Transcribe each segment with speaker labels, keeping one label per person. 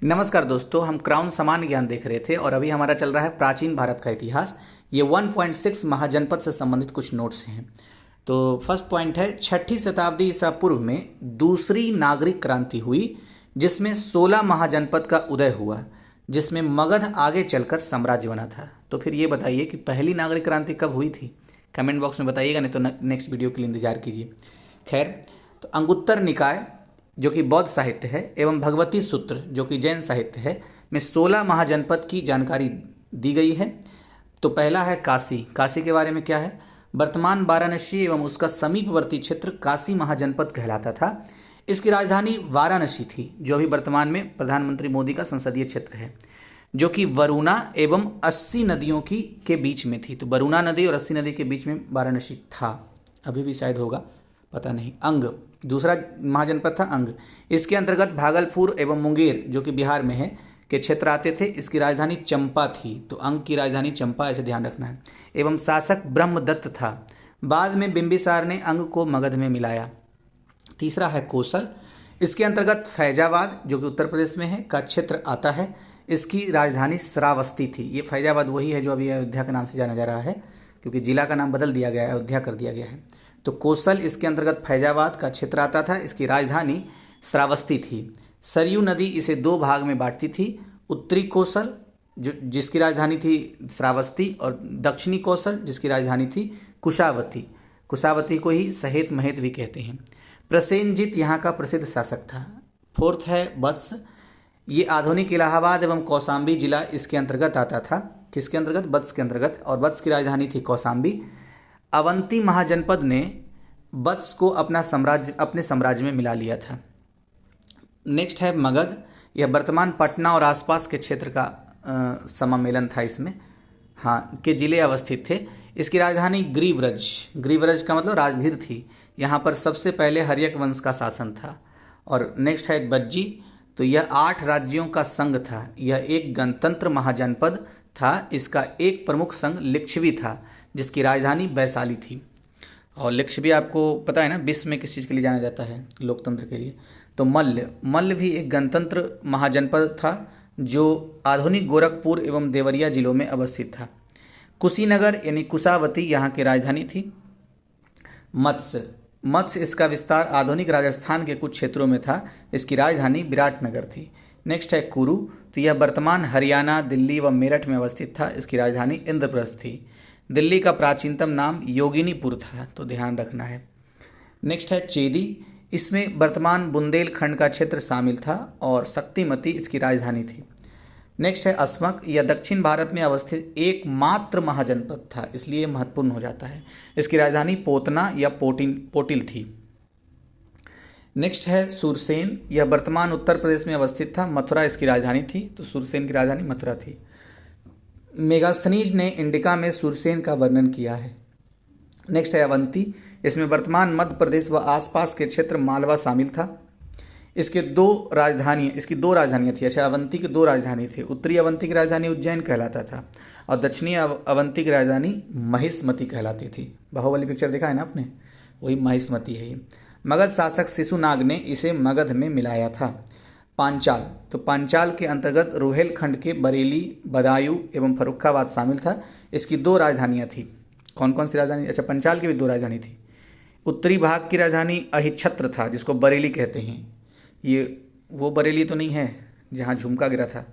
Speaker 1: नमस्कार दोस्तों, हम क्राउन सामान्य ज्ञान देख रहे थे और अभी हमारा चल रहा है प्राचीन भारत का इतिहास। ये 1.6 महाजनपद से संबंधित कुछ नोट्स हैं। तो फर्स्ट पॉइंट है, छठी शताब्दी ईसा पूर्व में दूसरी नागरिक क्रांति हुई जिसमें 16 महाजनपद का उदय हुआ, जिसमें मगध आगे चलकर साम्राज्य बना था। तो फिर ये बताइए कि पहली नागरिक क्रांति कब हुई थी? कमेंट बॉक्स में बताइएगा, नहीं तो नेक्स्ट वीडियो के लिए इंतजार कीजिए। खैर, तो अंगुत्तर निकाय जो कि बौद्ध साहित्य है एवं भगवती सूत्र जो कि जैन साहित्य है में 16 महाजनपद की जानकारी दी गई है। तो पहला है काशी। काशी के बारे में क्या है? वर्तमान वाराणसी एवं उसका समीपवर्ती क्षेत्र काशी महाजनपद कहलाता था। इसकी राजधानी वाराणसी थी, जो अभी वर्तमान में प्रधानमंत्री मोदी का संसदीय क्षेत्र है, जो कि वरुणा एवं 80 नदियों के बीच में थी। तो वरुणा नदी और 80 नदी के बीच में वाराणसी था, अभी भी शायद होगा, पता नहीं। अंग दूसरा महाजनपद था अंग। इसके अंतर्गत भागलपुर एवं मुंगेर जो कि बिहार में है के क्षेत्र आते थे। इसकी राजधानी चंपा थी, तो अंग की राजधानी चंपा, ऐसे ध्यान रखना है। एवं शासक ब्रह्मदत्त था। बाद में बिंबिसार ने अंग को मगध में मिलाया। तीसरा है कौशल। इसके अंतर्गत फैजाबाद जो कि उत्तर प्रदेश में है का क्षेत्र आता है। इसकी राजधानी श्रावस्ती थी। ये फैजाबाद वही है जो अभी अयोध्या के नाम से जाना जा रहा है, क्योंकि जिला का नाम बदल दिया गया है, अयोध्या कर दिया गया है। तो कौशल इसके अंतर्गत फैजाबाद का क्षेत्र आता था। इसकी राजधानी श्रावस्ती थी। सरयू नदी इसे दो भाग में बांटती थी, उत्तरी कौशल जिसकी राजधानी थी श्रावस्ती, और दक्षिणी कौशल जिसकी राजधानी थी कुशावती। कुशावती को ही सहेत महेत भी कहते हैं। प्रसेनजीत यहाँ का प्रसिद्ध शासक था। फोर्थ है वत्स। ये आधुनिक इलाहाबाद एवं कौशाम्बी जिला इसके अंतर्गत आता था। किसके अंतर्गत? वत्स के अंतर्गत। और वत्स की राजधानी थी कौशाम्बी। अवंती महाजनपद ने वत्स को अपने साम्राज्य में मिला लिया था। नेक्स्ट है मगध। यह वर्तमान पटना और आसपास के क्षेत्र का सम्मेलन था इसमें, हाँ, के जिले अवस्थित थे। इसकी राजधानी ग्रीवरज, ग्रीवरज का मतलब राजगीर थी। यहाँ पर सबसे पहले हर्यक वंश का शासन था। और नेक्स्ट है बज्जी। तो यह 8 राज्यों का संघ था। यह एक गणतंत्र महाजनपद था। इसका एक प्रमुख संघ लिच्छवी था, जिसकी राजधानी वैशाली थी। और लिच्छवी आपको पता है ना, विश्व में किस चीज़ के लिए जाना जाता है? लोकतंत्र के लिए। तो मल्ल भी एक गणतंत्र महाजनपद था, जो आधुनिक गोरखपुर एवं देवरिया जिलों में अवस्थित था। कुशीनगर यानी कुशावती यहाँ की राजधानी थी। मत्स्य इसका विस्तार आधुनिक राजस्थान के कुछ क्षेत्रों में था। इसकी राजधानी विराटनगर थी। नेक्स्ट है कुरु। तो यह वर्तमान हरियाणा, दिल्ली व मेरठ में अवस्थित था। इसकी राजधानी इंद्रप्रस्थ थी। दिल्ली का प्राचीनतम नाम योगिनीपुर था, तो ध्यान रखना है। नेक्स्ट है चेदी। इसमें वर्तमान बुंदेलखंड का क्षेत्र शामिल था और शक्तिमती इसकी राजधानी थी। नेक्स्ट है अस्मक। यह दक्षिण भारत में अवस्थित एकमात्र महाजनपद था, इसलिए महत्वपूर्ण हो जाता है। इसकी राजधानी पोतना या पोटिल थी। नेक्स्ट है सुरसेन। यह वर्तमान उत्तर प्रदेश में अवस्थित था। मथुरा इसकी राजधानी थी, तो सुरसेन की राजधानी मथुरा थी। मेगास्थनीज ने इंडिका में सुरसेन का वर्णन किया है। नेक्स्ट है अवंती। इसमें वर्तमान मध्य प्रदेश व आसपास के क्षेत्र मालवा शामिल था। इसकी दो राजधानियाँ थी। अच्छा, अवंती की 2 राजधानी थी। उत्तरी अवंती की राजधानी उज्जैन कहलाता था और दक्षिणी अवंती की राजधानी महिष्मती कहलाती थी। बाहुबली पिक्चर देखा है ना आपने, वही महिष्मती है ये। मगध शासक शिशुनाग ने इसे मगध में मिलाया था। पांचाल। तो पांचाल के अंतर्गत रोहेलखंड के बरेली, बदायूं एवं फर्रुखाबाद शामिल था। इसकी 2 राजधानियाँ थी। कौन कौन सी राजधानी? अच्छा, पंचाल की भी 2 राजधानी थी। उत्तरी भाग की राजधानी अहिच्छत्र था, जिसको बरेली कहते हैं। ये वो बरेली तो नहीं है जहाँ झुमका गिरा था,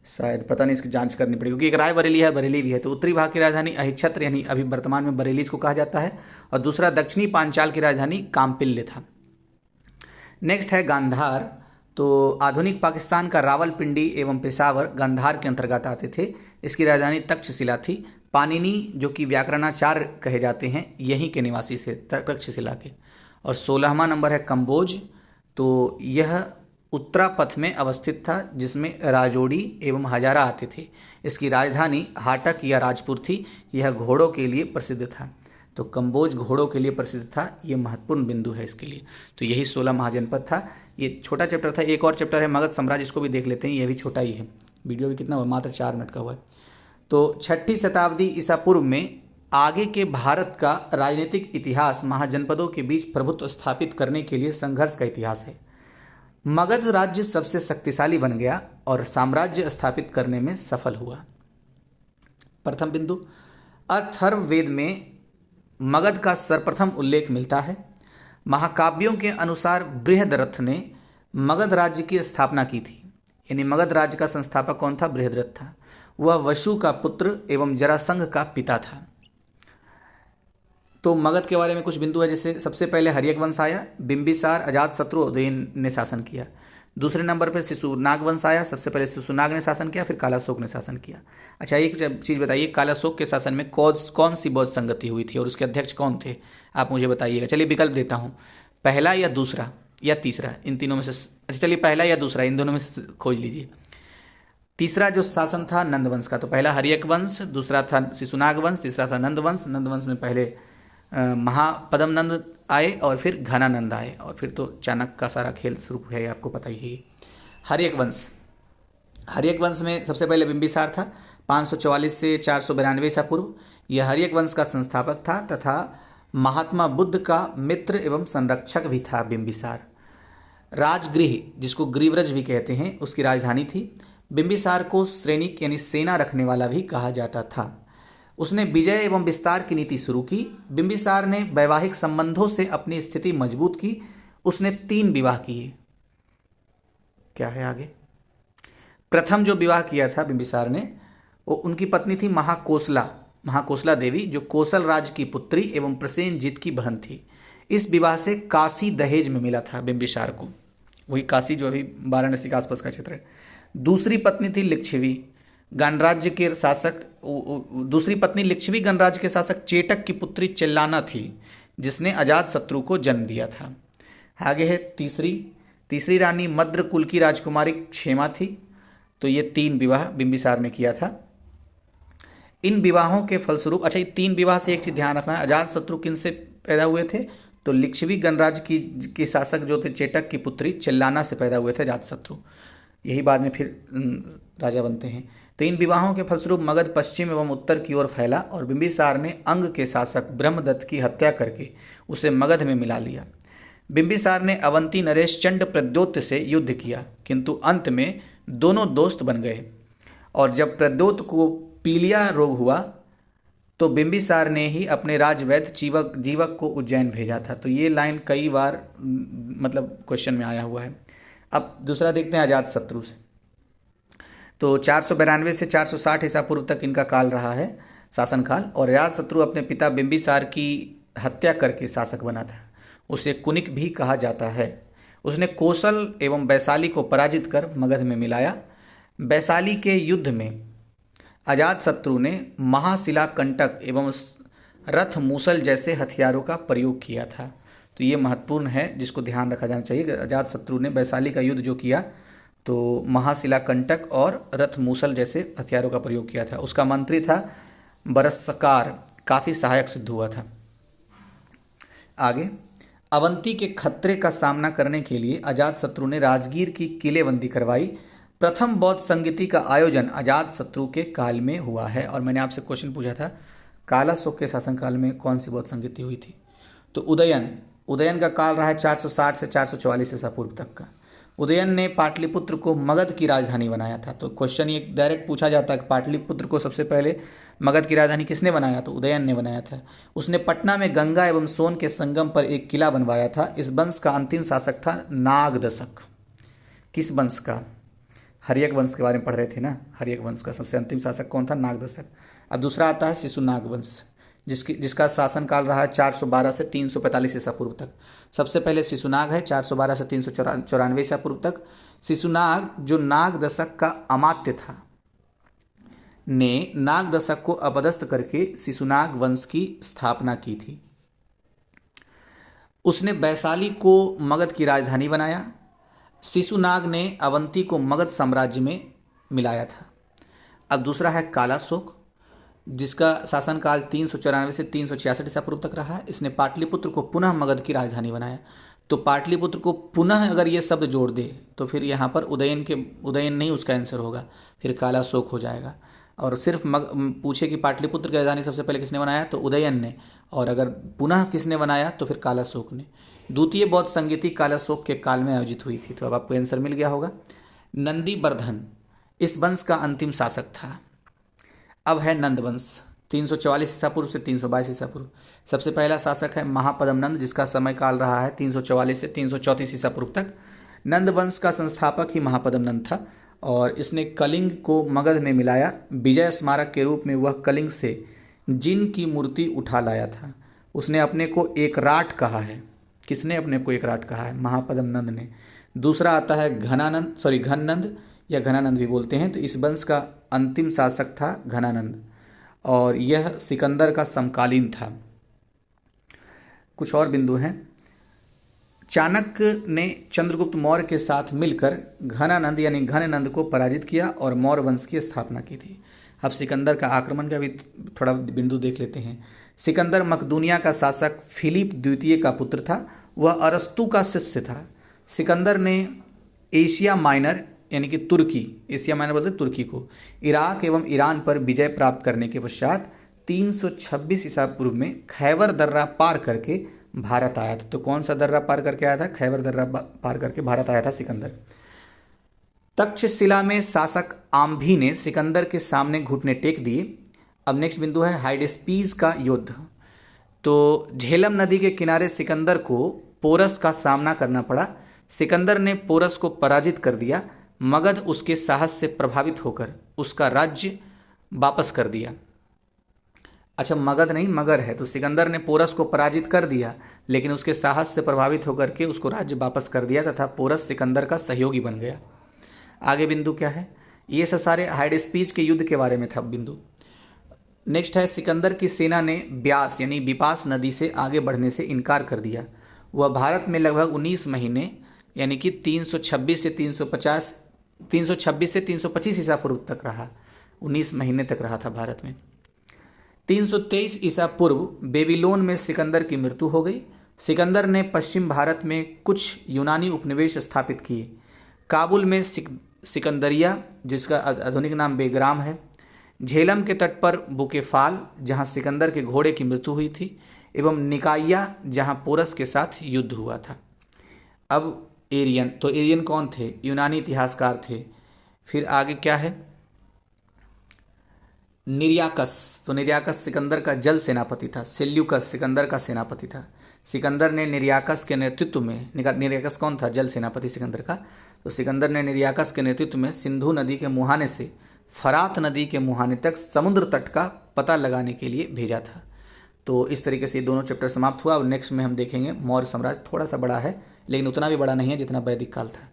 Speaker 1: शायद, पता नहीं, इसकी जांच करनी पड़ेगी, क्योंकि एक राय बरेली है, बरेली भी है। तो उत्तरी भाग की राजधानी अहिच्छत्र यानी अभी वर्तमान में बरेली इसको कहा जाता है, और दूसरा दक्षिणी पांचाल की राजधानी काम्पिल्य था। नेक्स्ट है गांधार। तो आधुनिक पाकिस्तान का रावलपिंडी एवं पेशावर गांधार के अंतर्गत आते थे। इसकी राजधानी तक्षशिला थी। पाणिनि जो कि व्याकरणाचार्य कहे जाते हैं, यहीं के निवासी से तक्षशिला के। और 16वां नंबर है कंबोज। तो यह उत्तरापथ में अवस्थित था, जिसमें राजौड़ी एवं हजारा आते थे। इसकी राजधानी हाटक या राजपुर थी। यह घोड़ों के लिए प्रसिद्ध था। तो कंबोज घोड़ों के लिए प्रसिद्ध था। ये महत्वपूर्ण बिंदु है इसके लिए। तो यही 16 महाजनपद था। ये छोटा चैप्टर था। एक और चैप्टर है मगध साम्राज्य, इसको भी देख लेते हैं। यह भी छोटा ही है। वीडियो भी कितना हुआ? मात्र 4 मिनट का हुआ है। तो छठी शताब्दी ईसा पूर्व में आगे के भारत का राजनीतिक इतिहास महाजनपदों के बीच प्रभुत्व स्थापित करने के लिए संघर्ष का इतिहास है। मगध राज्य सबसे शक्तिशाली बन गया और साम्राज्य स्थापित करने में सफल हुआ। प्रथम बिंदु, अथर्ववेद में मगध का सर्वप्रथम उल्लेख मिलता है। महाकाव्यों के अनुसार बृहद्रथ ने मगध राज्य की स्थापना की थी। यानी मगध राज्य का संस्थापक कौन था? बृहद्रथ था। वह वशु का पुत्र एवं जरासंघ का पिता था। तो मगध के बारे में कुछ बिंदु है, जैसे सबसे पहले हर्यक वंश आया, बिंबिसार, अजातशत्रु, उदयन ने शासन किया। दूसरे नंबर पर शिशुनाग वंश आया, सबसे पहले शिशुनाग ने शासन किया, फिर कालाशोक ने शासन किया। अच्छा, एक चीज़ बताइए, कालाशोक के शासन में कौन सी बौद्ध संगति हुई थी और उसके अध्यक्ष कौन थे? आप मुझे बताइएगा। चलिए विकल्प देता हूँ, पहला या दूसरा या तीसरा, इन तीनों में से। अच्छा चलिए, पहला या दूसरा, इन दोनों में से खोज लीजिए। तीसरा जो शासन था नंद वंश का, तो पहला हर्यक वंश, दूसरा था शिशुनाग वंश, तीसरा था नंद वंश। नंद वंश में पहले महापद्म नंद आए और फिर घनानंद आए, और फिर तो चाणक्य का सारा खेल शुरू है, आपको पता ही है। हर्यक वंश में सबसे पहले बिंबिसार था, 544 से 492 ईसा पूर्व। यह हर्यक वंश का संस्थापक था तथा महात्मा बुद्ध का मित्र एवं संरक्षक भी था। बिंबिसार राजगृह, जिसको गृहव्रज भी कहते हैं, उसकी राजधानी थी। बिंबिसार को सैनिक यानी सेना रखने वाला भी कहा जाता था। उसने विजय एवं विस्तार की नीति शुरू की। बिंबिसार ने वैवाहिक संबंधों से अपनी स्थिति मजबूत की। उसने 3 विवाह किए। क्या है आगे? प्रथम जो विवाह किया था बिंबिसार ने, वो उनकी पत्नी थी महाकोसला देवी, जो कोसल राज्य की पुत्री एवं प्रसेनजीत की बहन थी। इस विवाह से काशी दहेज में मिला था बिंबिसार को, वही काशी जो अभी वाराणसी के आसपास का क्षेत्र है। दूसरी पत्नी थी लिच्छवी गणराज्य के शासक दूसरी पत्नी लिच्छवी गणराज्य के शासक चेटक की पुत्री चिल्लाना थी, जिसने अजातशत्रु को जन्म दिया था। आगे है तीसरी रानी मद्र कुल की राजकुमारी क्षेमा थी। तो ये 3 विवाह बिंबिसार ने किया था। इन विवाहों के फलस्वरूप, अच्छा, ये 3 विवाह से एक चीज ध्यान रखना है, अजातशत्रु किन से पैदा हुए थे? तो लिच्छवी गणराज्य की शासक जो थे चेटक की पुत्री चिल्लाना से पैदा हुए थे अजातशत्रु। यही बाद में फिर राजा बनते हैं। तो इन विवाहों के फलस्वरूप मगध पश्चिम एवं उत्तर की ओर फैला और बिंबिसार ने अंग के शासक ब्रह्मदत्त की हत्या करके उसे मगध में मिला लिया। बिंबिसार ने अवंती नरेश चंड प्रद्योत से युद्ध किया, किंतु अंत में दोनों दोस्त बन गए। और जब प्रद्योत को पीलिया रोग हुआ तो बिंबिसार ने ही अपने राजवैद्य जीवक को उज्जैन भेजा था। तो ये लाइन कई बार मतलब क्वेश्चन में आया हुआ है। अब दूसरा देखते हैं अजातशत्रु से। तो 492 से 460 ईसा पूर्व तक इनका काल रहा है, शासनकाल। और अजातशत्रु अपने पिता बिंबिसार की हत्या करके शासक बना था। उसे कुनिक भी कहा जाता है। उसने कौशल एवं वैशाली को पराजित कर मगध में मिलाया। वैशाली के युद्ध में अजातशत्रु ने महाशिला कंटक एवं रथ मूसल जैसे हथियारों का प्रयोग किया था। तो ये महत्वपूर्ण है, जिसको ध्यान रखा जाना चाहिए। अजातशत्रु ने वैशाली का युद्ध जो किया तो महाशिला कंटक और रथ मूसल जैसे हथियारों का प्रयोग किया था। उसका मंत्री था बरस्कार, काफ़ी सहायक सिद्ध हुआ था। आगे, अवंती के खतरे का सामना करने के लिए अजातशत्रु ने राजगीर की किलेबंदी करवाई। प्रथम बौद्ध संगीति का आयोजन अजातशत्रु के काल में हुआ है। और मैंने आपसे क्वेश्चन पूछा था, कालाशोक के शासनकाल में कौन सी बौद्ध संगीति हुई थी? तो उदयन का काल रहा है 460 से 444 ईसा पूर्व तक का। उदयन ने पाटलिपुत्र को मगध की राजधानी बनाया था। तो क्वेश्चन ये डायरेक्ट पूछा जाता है कि पाटलिपुत्र को सबसे पहले मगध की राजधानी किसने बनाया? तो उदयन ने बनाया था। उसने पटना में गंगा एवं सोन के संगम पर एक किला बनवाया था। इस वंश का अंतिम शासक था नागदशक। किस वंश का? हर्यक वंश के बारे में पढ़ रहे थे ना। हर्यक वंश का सबसे अंतिम शासक कौन था? नागदशक। अब दूसरा आता है शिशुनाग वंश, जिसका शासनकाल रहा है 412 से 345 ईसा पूर्व तक। सबसे पहले शिशुनाग है 412 से 394 ईसा पूर्व तक। शिशुनाग जो नागदशक का अमात्य था, ने नागदशक को अपदस्थ करके शिशुनाग वंश की स्थापना की थी। उसने वैशाली को मगध की राजधानी बनाया। शिशुनाग ने अवंती को मगध साम्राज्य में मिलाया था। अब दूसरा है कालाशोक, जिसका शासनकाल 394 से 366 ईसा पूर्व तक रहा है। इसने पाटलिपुत्र को पुनः मगध की राजधानी बनाया। तो पाटलिपुत्र को पुनः अगर ये शब्द जोड़ दे तो फिर यहाँ पर उदयन नहीं उसका आंसर होगा, फिर कालाशोक हो जाएगा। और सिर्फ पूछे कि पाटलिपुत्र की राजधानी सबसे पहले किसने बनाया तो उदयन ने, और अगर पुनः किसने बनाया तो फिर कालाशोक ने। द्वितीय बौद्ध संगीति कालाशोक के काल में आयोजित हुई थी। तो अब आपको आंसर मिल गया होगा। नंदीवर्धन इस वंश का अंतिम शासक था। अब है नंद वंश 344 ईसा पूर्व से 322 ईसा पूर्व। सबसे पहला शासक है महापद्म नंद, जिसका समय काल रहा है 344 से 334 ईसा पूर्व तक। नंद वंश का संस्थापक ही महापद्म नंद था और इसने कलिंग को मगध में मिलाया। विजय स्मारक के रूप में वह कलिंग से जिन की मूर्ति उठा लाया था। उसने अपने को एक राट कहा है। किसने अपने को एक राट कहा है? महापद्म नंद ने। दूसरा आता है घनानंद या घनानंद भी बोलते हैं। तो इस वंश का अंतिम शासक था घनानंद और यह सिकंदर का समकालीन था। कुछ और बिंदु हैं। चाणक्य ने चंद्रगुप्त मौर्य के साथ मिलकर घनानंद यानी घननंद को पराजित किया और मौर्य वंश की स्थापना की थी। अब सिकंदर का आक्रमण का भी थोड़ा बिंदु देख लेते हैं। सिकंदर मकदूनिया का शासक फिलिप द्वितीय का पुत्र था। वह अरस्तु का शिष्य था। सिकंदर ने एशिया माइनर यानी कि तुर्की, एशिया माइनर बोलते तुर्की को, इराक एवं ईरान पर विजय प्राप्त करने के पश्चात 326 ईसा पूर्व में खैबर दर्रा पार करके भारत आया था। तो कौन सा दर्रा पार करके आया था? खैबर दर्रा पार करके भारत आया था सिकंदर। तक्षशिला में शासक आम्भी ने सिकंदर के सामने घुटने टेक दिए। अब नेक्स्ट बिंदु है हाइडेस्पीस का युद्ध। तो झेलम नदी के किनारे सिकंदर को पोरस का सामना करना पड़ा। सिकंदर ने पोरस को पराजित कर दिया। मगध उसके साहस से प्रभावित होकर उसका राज्य वापस कर दिया। अच्छा, मगध नहीं मगर है। तो सिकंदर ने पोरस को पराजित कर दिया लेकिन उसके साहस से प्रभावित होकर के उसको राज्य वापस कर दिया तथा पोरस सिकंदर का सहयोगी बन गया। आगे बिंदु क्या है? ये सब सारे हाइडेस्पीस के युद्ध के बारे में था बिंदु। नेक्स्ट है सिकंदर की सेना ने ब्यास यानी बिपास नदी से आगे बढ़ने से इनकार कर दिया। वह भारत में लगभग 19 महीने यानी कि 326 से 325 ईसा पूर्व तक रहा। 19 महीने तक रहा था भारत में। 323 ईसा पूर्व बेबीलोन में सिकंदर की मृत्यु हो गई। सिकंदर ने पश्चिम भारत में कुछ यूनानी उपनिवेश स्थापित किए। काबुल में सिकंदरिया, जिसका आधुनिक नाम बेग्राम है, झेलम के तट पर बुकेफाल, जहां सिकंदर के घोड़े की मृत्यु हुई थी, एवं निकाया, जहां पोरस के साथ युद्ध हुआ था। अब एरियन, तो एरियन कौन थे? यूनानी इतिहासकार थे। फिर आगे क्या है? निर्याकस, तो निर्याकस सिकंदर का जल सेनापति था। सेल्यूकस सिकंदर का सेनापति था। सिकंदर ने निर्याकस के नेतृत्व में, निर्याकस कौन था? जल सेनापति सिकंदर का। तो सिकंदर ने निर्याकस के नेतृत्व में सिंधु नदी के मुहाने से फरात नदी के मुहाने तक समुद्र तट का पता लगाने के लिए भेजा था। तो इस तरीके से ये दोनों चैप्टर समाप्त हुआ। और नेक्स्ट में हम देखेंगे मौर्य साम्राज्य। थोड़ा सा बड़ा है लेकिन उतना भी बड़ा नहीं है जितना वैदिक काल था।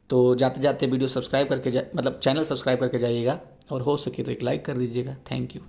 Speaker 1: तो जाते जाते वीडियो सब्सक्राइब करके चैनल सब्सक्राइब करके जाइएगा और हो सके तो एक लाइक कर दीजिएगा। Thank you.